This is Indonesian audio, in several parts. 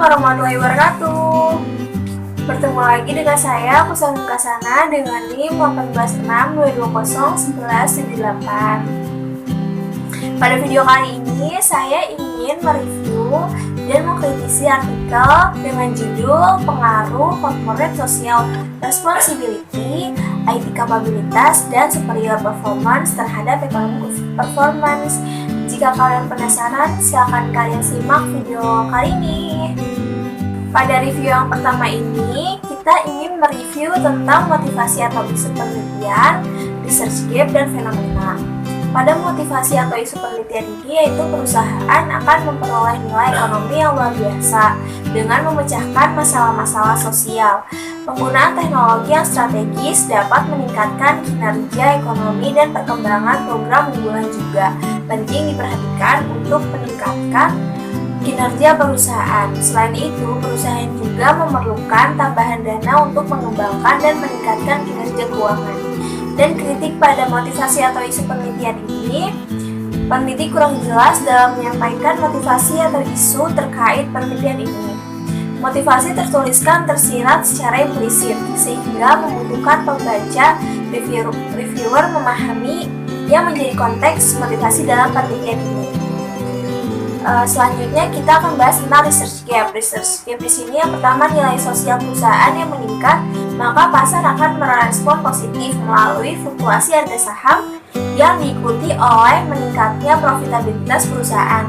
warahmatullahi wabarakatuh. Bertemu lagi dengan saya, Pusat Kasana dengan NIM 18622011178. Pada video kali ini, saya ingin mereview dan mengkritisi artikel dengan judul Pengaruh Corporate Social Responsibility, IT Kapabilitas, dan Superior Performance terhadap Economic Performance. Jika kalian penasaran, silakan kalian simak video kali ini. Pada review yang pertama ini, kita ingin mereview tentang motivasi atau isu penelitian, research gap, dan fenomena. Pada motivasi atau isu penelitian ini, yaitu perusahaan akan memperoleh nilai ekonomi yang luar biasa dengan memecahkan masalah-masalah sosial. Penggunaan teknologi yang strategis dapat meningkatkan kinerja ekonomi dan perkembangan program unggulan juga penting diperhatikan untuk meningkatkan kinerja perusahaan. Selain itu, perusahaan juga memerlukan tambahan dana untuk mengembangkan dan meningkatkan kinerja keuangan. Dan kritik pada motivasi atau isu penelitian ini, peneliti kurang jelas dalam menyampaikan motivasi atau isu terkait penelitian ini. Motivasi tertuliskan tersirat secara implisit, sehingga membutuhkan pembaca reviewer memahami yang menjadi konteks motivasi dalam penelitian ini. Selanjutnya kita akan bahas tentang research gap. Research gap di sini yang pertama, nilai sosial perusahaan yang meningkat, maka pasar akan merespon positif melalui fluktuasi harga saham yang diikuti oleh meningkatnya profitabilitas perusahaan.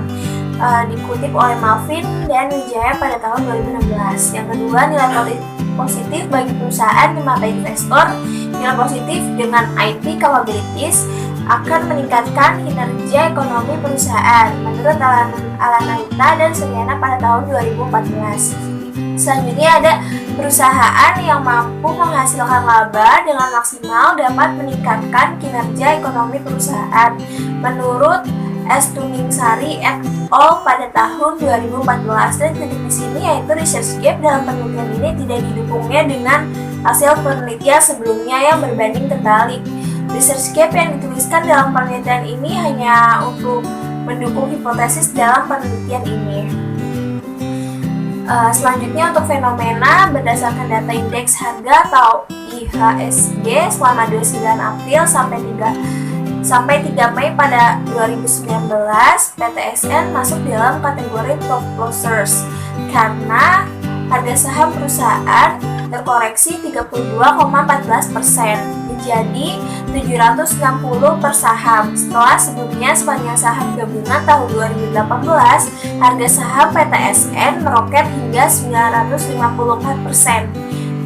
Dikutip oleh Malvin dan Wijaya pada tahun 2016. Yang kedua, nilai positif bagi perusahaan di mata investor. Nilai positif dengan IT capabilities akan meningkatkan kinerja ekonomi perusahaan menurut Alanalita dan Suryana pada tahun 2014. Selanjutnya ada perusahaan yang mampu menghasilkan laba dengan maksimal dapat meningkatkan kinerja ekonomi perusahaan menurut S. Tuningsari et al. Pada tahun 2014. Dan kritik di sini yaitu research gap dalam penelitian ini tidak didukungnya dengan hasil penelitian sebelumnya yang berbanding terbalik. Research gap yang dituliskan dalam penelitian ini hanya untuk mendukung hipotesis dalam penelitian ini. Selanjutnya untuk fenomena berdasarkan data indeks harga atau IHSG selama 29 April sampai 3 Mei pada 2019, PTSN masuk dalam kategori top losers karena harga saham perusahaan terkoreksi 32,14% menjadi 760 per saham. Setelah sebelumnya sepanjang saham gabungan tahun 2018, harga saham PTSN meroket hingga 954%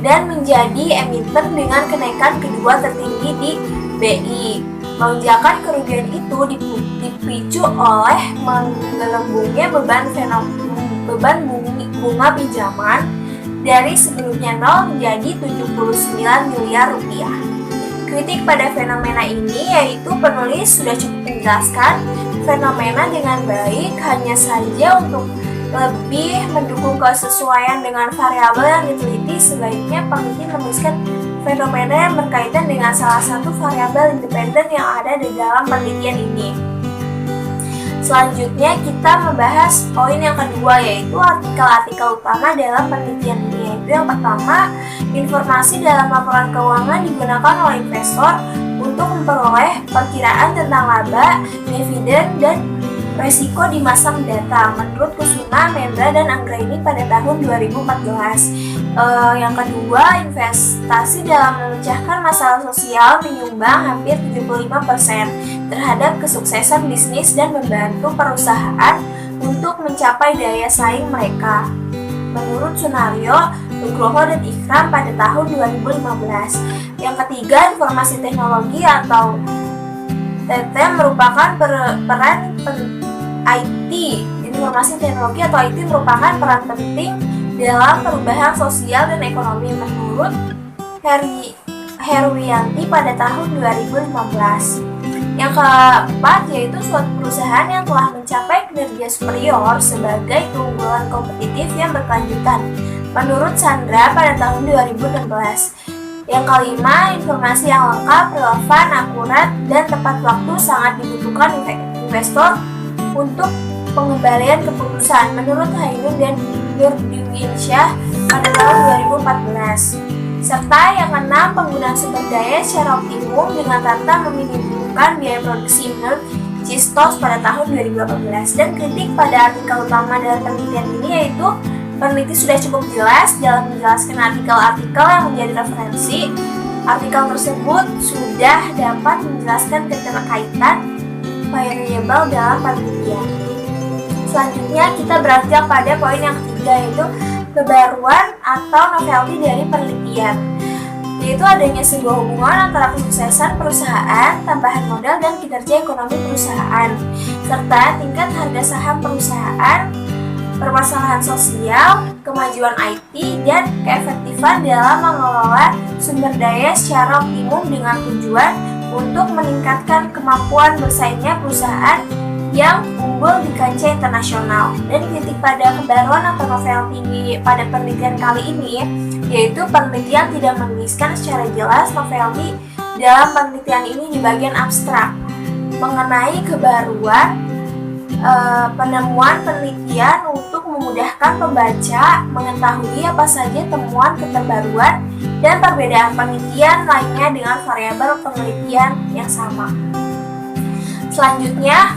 dan menjadi emiten dengan kenaikan kedua tertinggi di BI. Lonjakan kerugian itu dipicu oleh menggelembungnya beban bunga pinjaman dari sebelumnya 0 menjadi 79 miliar rupiah. Kritik pada fenomena ini yaitu penulis sudah cukup menjelaskan fenomena dengan baik, hanya saja untuk lebih mendukung kesesuaian dengan variabel yang diteliti, sebaiknya peneliti menuliskan fenomena yang berkaitan dengan salah satu variabel independen yang ada di dalam penelitian ini. Selanjutnya kita membahas poin yang kedua, yaitu artikel-artikel utama dalam penelitian ini. Yaitu yang pertama, informasi dalam laporan keuangan digunakan oleh investor untuk memperoleh perkiraan tentang laba, dividen, dan resiko di masa mendatang menurut Kusuma, Mendra, dan Anggraini pada tahun 2014. Yang kedua, investasi dalam memecahkan masalah sosial menyumbang hampir 75% terhadap kesuksesan bisnis dan membantu perusahaan untuk mencapai daya saing mereka menurut Sunario, Nugroho, dan Ikram pada tahun 2015. Yang ketiga, informasi teknologi atau TT merupakan peran IT. Informasi teknologi atau IT merupakan peran penting dalam perubahan sosial dan ekonomi menurut Herwianti pada tahun 2015. Yang keempat yaitu suatu perusahaan yang telah mencapai kinerja superior sebagai keunggulan kompetitif yang berkelanjutan menurut Chandra pada tahun 2016. Yang kelima, informasi yang lengkap, relevan, akurat, dan tepat waktu sangat dibutuhkan investor untuk pengembalian keputusan menurut Hainun dan Nurdinsyah pada tahun 2014. Serta yang keenam, penggunaan sumber daya secara optimum dengan tata meminimumkan biaya produksi menurut Cistos pada tahun 2018. Dan kritik pada artikel utama dalam penelitian ini yaitu peneliti sudah cukup jelas dalam menjelaskan artikel-artikel yang menjadi referensi. Artikel tersebut sudah dapat menjelaskan keterkaitan variabel dalam penelitian. Selanjutnya kita beranjak pada poin yang ketiga, yaitu kebaruan atau novelty dari penelitian, yaitu adanya sebuah hubungan antara kesuksesan perusahaan, tambahan modal, dan kinerja ekonomi perusahaan, serta tingkat harga saham perusahaan, permasalahan sosial, kemajuan IT, dan keefektifan dalam mengelola sumber daya secara optimum dengan tujuan untuk meningkatkan kemampuan bersaingnya perusahaan yang unggul di kancah internasional. Dan kritik pada kebaruan atau novelty pada penelitian kali ini yaitu penelitian tidak menuliskan secara jelas novelty dalam penelitian ini di bagian abstrak mengenai kebaruan penemuan penelitian untuk memudahkan pembaca mengetahui apa saja temuan keterbaruan dan perbedaan penelitian lainnya dengan variabel penelitian yang sama. Selanjutnya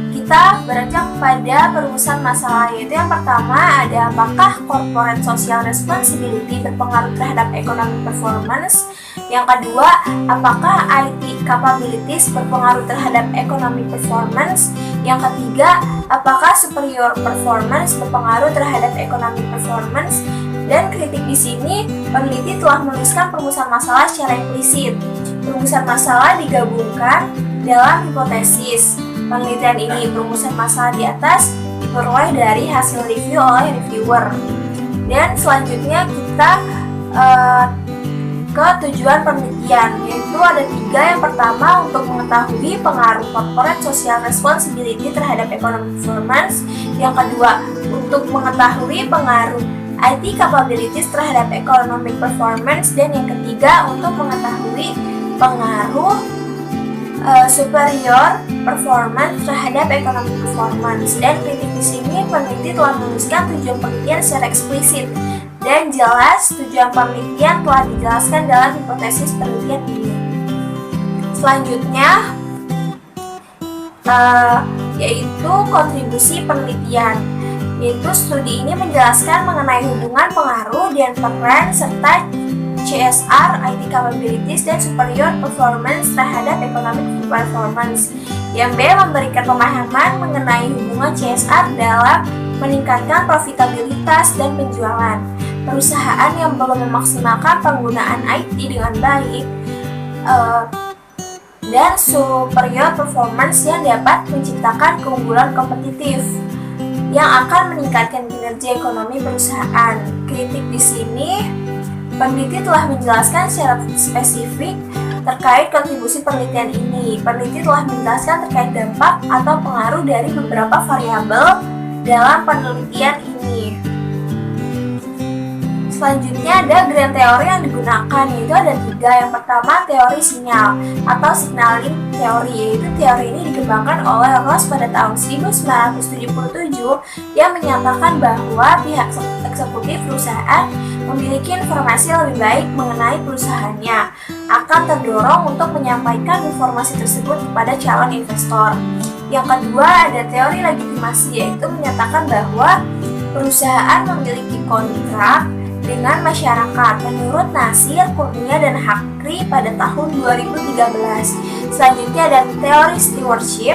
kita beranjak pada perumusan masalah, yaitu yang pertama ada apakah corporate social responsibility berpengaruh terhadap economic performance. Yang kedua, apakah IT capabilities berpengaruh terhadap economic performance. Yang ketiga, apakah superior performance berpengaruh terhadap economic performance. Dan kritik di sini, peneliti telah menuliskan perumusan masalah secara implisit. Perumusan masalah digabungkan dalam hipotesis. Penelitian ini, perumusan masalah di atas diperoleh dari hasil review oleh reviewer. Dan selanjutnya kita ke tujuan penelitian, yaitu ada 3. Yang pertama, untuk mengetahui pengaruh corporate social responsibility terhadap economic performance. Yang kedua, untuk mengetahui pengaruh IT capabilities terhadap economic performance. Dan yang ketiga, untuk mengetahui pengaruh superior performance terhadap economic performance. Dan kritik di sini peneliti telah menuliskan tujuan penelitian secara eksplisit dan jelas. Tujuan penelitian telah dijelaskan dalam hipotesis penelitian ini. Selanjutnya yaitu kontribusi penelitian, yaitu studi ini menjelaskan mengenai hubungan pengaruh dan peran serta CSR, IT capabilities, dan superior performance terhadap economic performance. Yang B, memberikan pemahaman mengenai hubungan CSR dalam meningkatkan profitabilitas dan penjualan. Perusahaan yang belum memaksimalkan penggunaan IT dengan baik dan superior performance yang dapat menciptakan keunggulan kompetitif yang akan meningkatkan kinerja ekonomi perusahaan. Kritik di sini, peneliti telah menjelaskan secara spesifik terkait kontribusi penelitian ini. Peneliti telah menjelaskan terkait dampak atau pengaruh dari beberapa variabel dalam penelitian ini. Selanjutnya ada grand teori yang digunakan, yaitu ada 3. Yang pertama, teori sinyal atau signaling teori, yaitu teori ini dikembangkan oleh Ross pada tahun 1977 yang menyatakan bahwa pihak eksekutif perusahaan memiliki informasi lebih baik mengenai perusahaannya, akan terdorong untuk menyampaikan informasi tersebut kepada calon investor. Yang kedua, ada teori legitimasi, yaitu menyatakan bahwa perusahaan memiliki kontrak dengan masyarakat menurut Nasir, Kurnia, dan Hakri pada tahun 2013. Selanjutnya ada teori stewardship,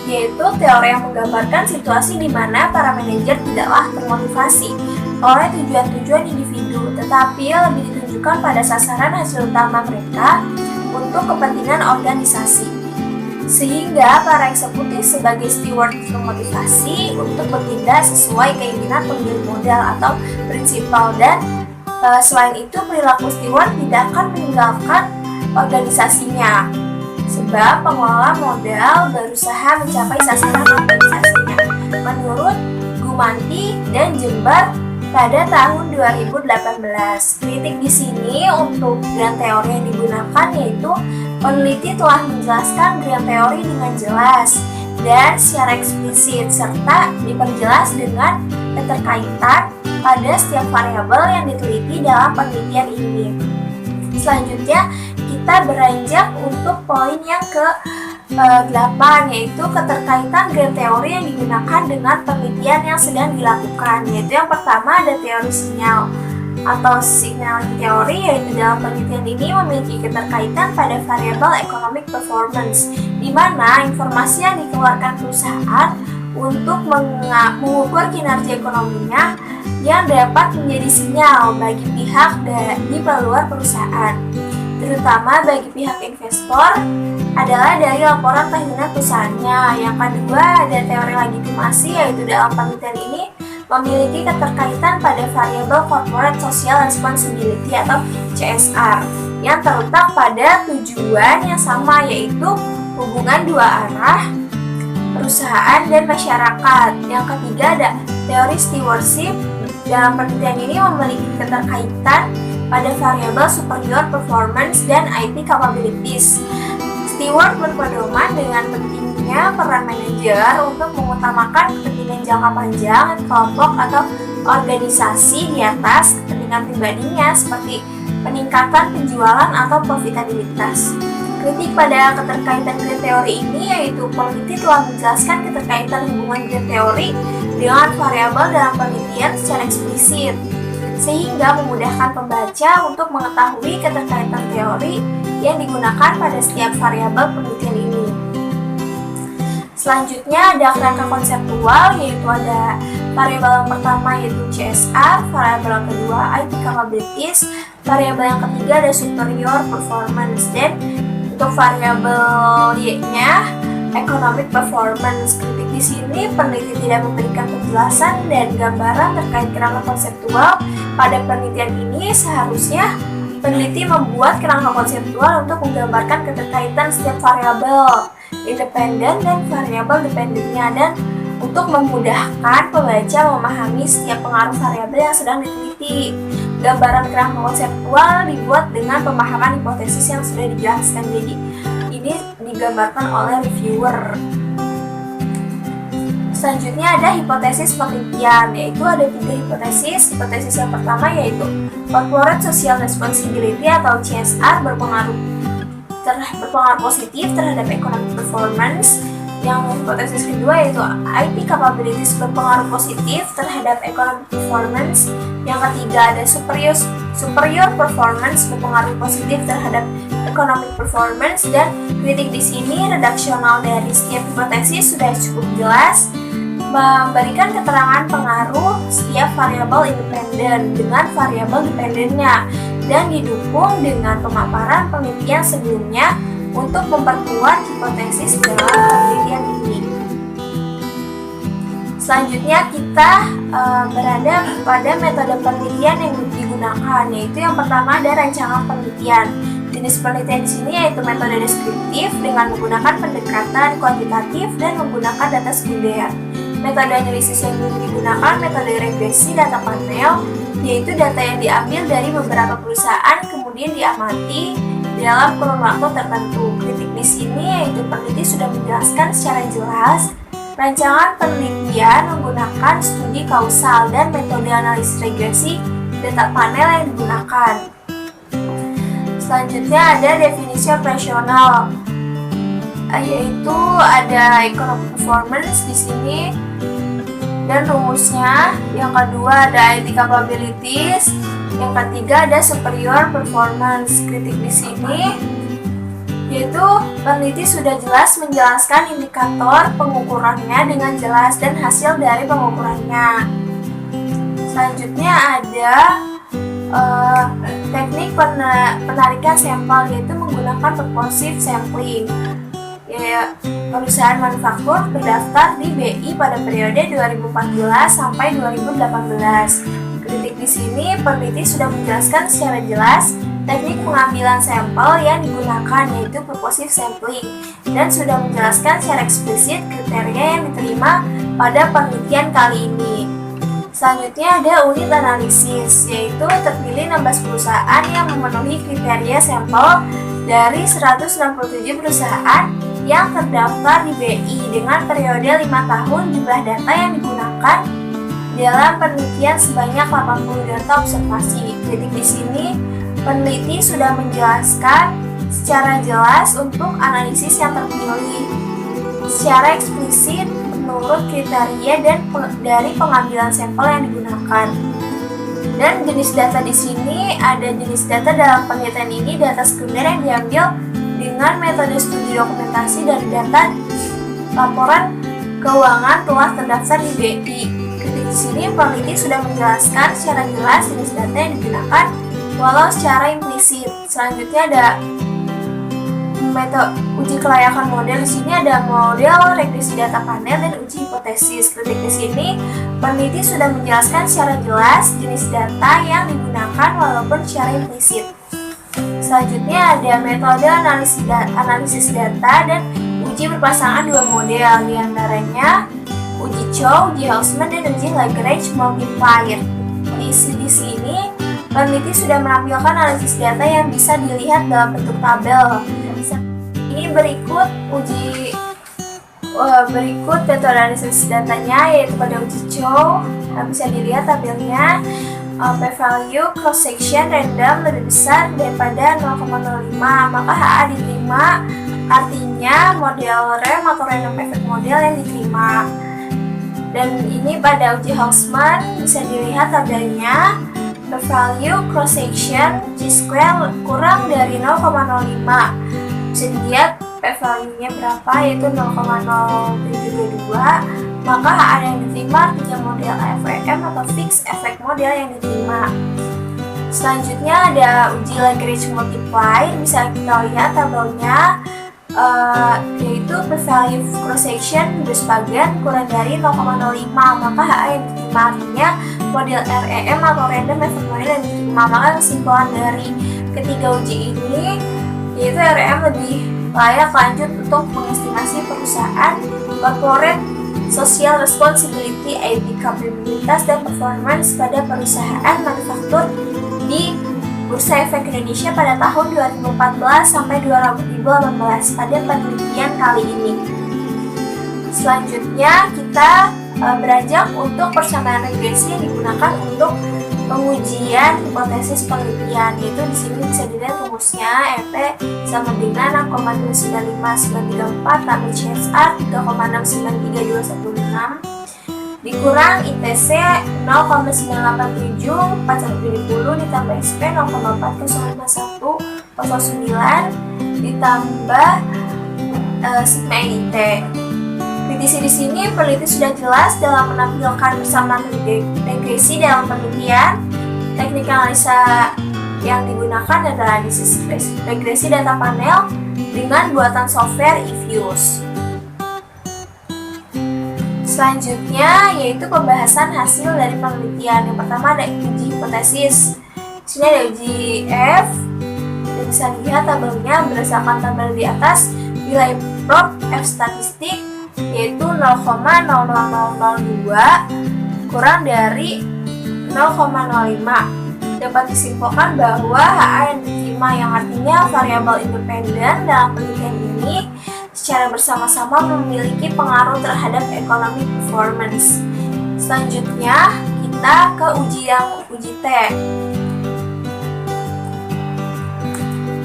yaitu teori yang menggambarkan situasi di mana para manajer tidaklah termotivasi oleh tujuan-tujuan individu, tetapi lebih ditunjukkan pada sasaran hasil utama mereka untuk kepentingan organisasi. Sehingga para eksekutif sebagai steward termotivasi untuk bertindak sesuai keinginan pemilik modal atau prinsipal. Dan selain itu, perilaku steward tidak akan meninggalkan organisasinya, sebab pengelola modal berusaha mencapai sasaran organisasinya. Menurut Gumanti dan Jember pada tahun 2018. Kritik di sini untuk grand teori yang digunakan, yaitu peneliti telah menjelaskan grand teori dengan jelas dan secara eksplisit serta diperjelas dengan keterkaitan pada setiap variabel yang diteliti dalam penelitian ini. Selanjutnya, kita beranjak untuk poin yang ke-8, yaitu keterkaitan game teori yang digunakan dengan penelitian yang sedang dilakukan. Yaitu yang pertama ada teori sinyal atau signal teori, yaitu dalam penelitian ini memiliki keterkaitan pada variabel economic performance, di mana informasi yang dikeluarkan perusahaan untuk mengukur kinerja ekonominya yang dapat menjadi sinyal bagi pihak di luar perusahaan, terutama bagi pihak investor adalah dari laporan tahunan perusahaannya. Yang kedua ada teori legitimasi, yaitu dalam penelitian ini memiliki keterkaitan pada variabel corporate social responsibility atau CSR yang terletak pada tujuan yang sama, yaitu hubungan dua arah perusahaan dan masyarakat. Yang ketiga ada teori stewardship. Dalam penelitian ini memiliki keterkaitan pada variabel superior performance dan IT capabilities. Steward berpedoman dengan pentingnya peran manajer untuk mengutamakan kepentingan jangka panjang kelompok atau organisasi di atas kepentingan pribadinya, seperti peningkatan penjualan atau profitabilitas. Kritik pada keterkaitan game teori ini, yaitu peneliti telah menjelaskan keterkaitan hubungan game teori dengan variabel dalam penelitian secara eksplisit, sehingga memudahkan pembaca untuk mengetahui keterkaitan teori yang digunakan pada setiap variabel penelitian ini. Selanjutnya ada kerangka konseptual, yaitu ada variabel yang pertama yaitu CSR, variabel yang kedua IT capabilities, variabel yang ketiga ada superior performance, dan untuk variabel Y-nya economic performance. Kritik di sini peneliti tidak memberikan penjelasan dan gambaran terkait kerangka konseptual pada penelitian ini. Seharusnya peneliti membuat kerangka konseptual untuk menggambarkan keterkaitan setiap variabel independen dan variabel dependennya, dan untuk memudahkan pembaca memahami setiap pengaruh variabel yang sedang diteliti. Gambaran kerangka konseptual dibuat dengan pemahaman hipotesis yang sudah dijelaskan, jadi ini digambarkan oleh reviewer. Selanjutnya ada hipotesis penelitian, yaitu ada 3 hipotesis. Hipotesis yang pertama yaitu corporate social responsibility atau CSR berpengaruh positif terhadap economic performance. Yang hipotesis kedua yaitu IT capabilities berpengaruh positif terhadap economic performance. Yang ketiga ada superior performance berpengaruh positif terhadap economic performance. Dan kritik di sini redaksional dari setiap hipotesis sudah cukup jelas, memberikan keterangan pengaruh setiap variabel independen dengan variabel dependennya, dan didukung dengan pemaparan penelitian sebelumnya untuk memperkuat hipotesis dalam penelitian ini. Selanjutnya kita berada pada metode penelitian yang digunakan, yaitu yang pertama ada rancangan penelitian. Jenis penelitian di sini yaitu metode deskriptif dengan menggunakan pendekatan kuantitatif dan menggunakan data sekunder. Metode analisis yang digunakan metode regresi data panel, yaitu data yang diambil dari beberapa perusahaan kemudian diamati dalam kurun waktu tertentu. Kritik di sini yaitu peneliti sudah menjelaskan secara jelas rancangan penelitian menggunakan studi kausal dan metode analisis regresi data panel yang digunakan. Selanjutnya ada definisi operasional, yaitu ada economic performance di sini dan rumusnya. Yang kedua ada IT capabilities. Yang ketiga ada superior performance. Kritik di sini yaitu peneliti sudah jelas menjelaskan indikator pengukurannya dengan jelas dan hasil dari pengukurannya. Selanjutnya ada teknik penarikan sampel, yaitu menggunakan purposive sampling. Perusahaan manufaktur terdaftar di BI pada periode 2014 sampai 2018. Kritik di sini peneliti sudah menjelaskan secara jelas teknik pengambilan sampel yang digunakan, yaitu purposive sampling, dan sudah menjelaskan secara eksplisit kriteria yang diterima pada penelitian kali ini. Selanjutnya ada unit analisis, yaitu terpilih 16 perusahaan yang memenuhi kriteria sampel dari 167 perusahaan yang terdaftar di BI dengan periode 5 tahun. Jumlah data yang digunakan dalam penelitian sebanyak 80 data observasi. Jadi di sini peneliti sudah menjelaskan secara jelas untuk analisis yang terpilih secara eksplisit menurut kriteria dan dari pengambilan sampel yang digunakan. Dan jenis data di sini ada jenis data dalam penelitian ini data sekunder yang diambil dengan metode studi dokumentasi dari data laporan keuangan telah terdaftar di BI. Di sini peneliti sudah menjelaskan secara jelas jenis data yang digunakan walau secara implisit. Selanjutnya ada metode uji kelayakan model. Di sini ada model regresi data panel dan uji hipotesis. Kritik di sini peneliti sudah menjelaskan secara jelas jenis data yang digunakan walaupun secara implisit. Selanjutnya ada metode analisis data dan uji berpasangan dua model, diantaranya uji Chow, uji Hausman, dan uji Lagrange multiplier. Di sini peneliti sudah menampilkan analisis data yang bisa dilihat dalam bentuk tabel. Ini berikut metode analisis datanya, yaitu pada uji Chow bisa dilihat tabelnya. P-value cross section random lebih besar daripada 0,05, maka HA diterima, artinya model RAM atau random effect model yang diterima. Dan ini pada uji Hausman bisa dilihat tabelnya. P-value cross section G-square kurang dari 0,05, bisa dilihat p-value-nya berapa, yaitu 0,0722, maka HA yang diterima artinya model FEM atau fixed effect model yang diterima. Selanjutnya ada uji Lagrange multiply, bisa kita lihat tabelnya, yaitu p-value cross section bersebagian kurang dari 0,05, maka HA yang diterima artinya model REM atau random effect model yang diterima. Maka kesimpulan dari ketiga uji ini yaitu REM lebih layak lanjut untuk mengestimasi perusahaan, corporate social responsibility, IT kapabilitas, dan performance pada perusahaan manufaktur di Bursa Efek Indonesia pada tahun 2014 sampai 2018 pada penelitian kali ini. Selanjutnya kita beranjak untuk persamaan regresi yang digunakan untuk pengujian hipotesis penelitian, yaitu di sini bisa dilihat rumusnya EP sama dengan 6,29594 tambah CSR 3,693216 dikurang ITC 0,987 4170 ditambah SP 0,405109 ditambah sigma NIT. Kritisi di sini peneliti sudah jelas dalam menampilkan persamaan regresi dalam penelitian. Teknik analisa yang digunakan adalah analisis regresi data panel dengan buatan software eViews. Selanjutnya yaitu pembahasan hasil dari penelitian. Yang pertama ada uji hipotesis. Di sini ada uji F. Dan bisa dilihat tabelnya berdasarkan tabel di atas, nilai prop F statistik yaitu 0,00002 kurang dari 0,05. Dapat disimpulkan bahwa HA yang diterima, yang artinya variabel independen dalam penelitian ini, secara bersama-sama memiliki pengaruh terhadap economic performance. Selanjutnya kita ke uji T.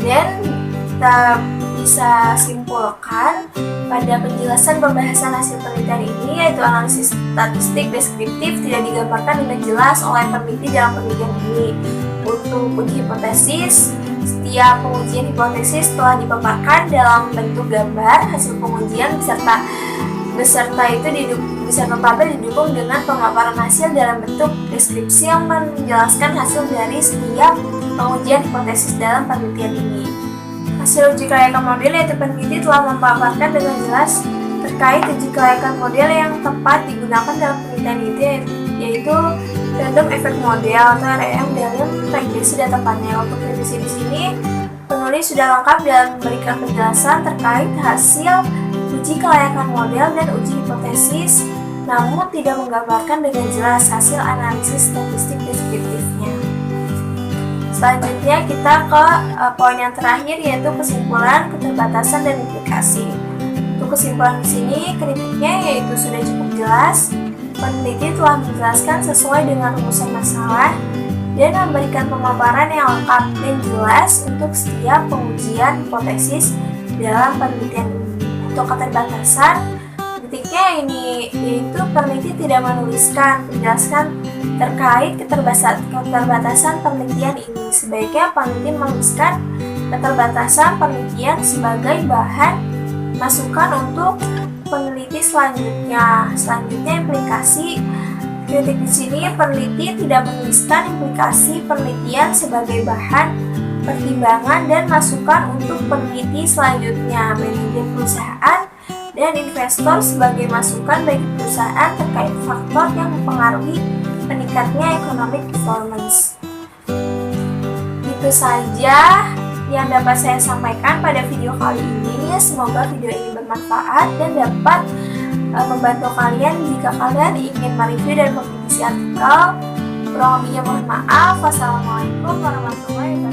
Dan kita bisa simpulkan pada penjelasan pembahasan hasil penelitian ini, yaitu analisis statistik deskriptif tidak digambarkan dengan jelas oleh peneliti dalam penelitian ini. Untuk uji hipotesis, setiap pengujian hipotesis telah dipaparkan dalam bentuk gambar hasil pengujian beserta tabel didukung dengan pemaparan hasil dalam bentuk deskripsi yang menjelaskan hasil dari setiap pengujian hipotesis dalam penelitian ini. Hasil uji kelayakan model, yaitu peneliti telah memaparkan dengan jelas terkait uji kelayakan model yang tepat digunakan dalam penelitian itu, yaitu random effect model atau REM dalam regresi data panel. Untuk regresi di sini, penulis sudah lengkap dalam memberikan penjelasan terkait hasil uji kelayakan model dan uji hipotesis, namun tidak menggambarkan dengan jelas hasil analisis statistik deskriptifnya. Selanjutnya kita ke poin yang terakhir, yaitu kesimpulan, keterbatasan, dan implikasi. Untuk kesimpulan di sini kritiknya yaitu sudah cukup jelas Peneliti telah menjelaskan sesuai dengan rumusan masalah dan memberikan pemaparan yang lengkap dan jelas untuk setiap pengujian hipotesis dalam penelitian ini. Untuk keterbatasan, kritiknya ini yaitu peneliti tidak menuliskan penjelasan terkait keterbatasan penelitian ini. Sebaiknya peneliti menuliskan keterbatasan penelitian sebagai bahan masukan untuk peneliti selanjutnya. Selanjutnya, implikasi. Kritik di sini, peneliti tidak menuliskan implikasi penelitian sebagai bahan pertimbangan dan masukan untuk peneliti selanjutnya. Manajer perusahaan dan investor sebagai masukan bagi perusahaan terkait faktor yang mempengaruhi meningkatnya economic performance. Itu saja yang dapat saya sampaikan pada video kali ini. Semoga video ini bermanfaat dan dapat membantu kalian jika kalian ingin mereview dan mengkritisi artikel. Kurang lebihnya mohon maaf. Wassalamualaikum warahmatullahi wabarakatuh.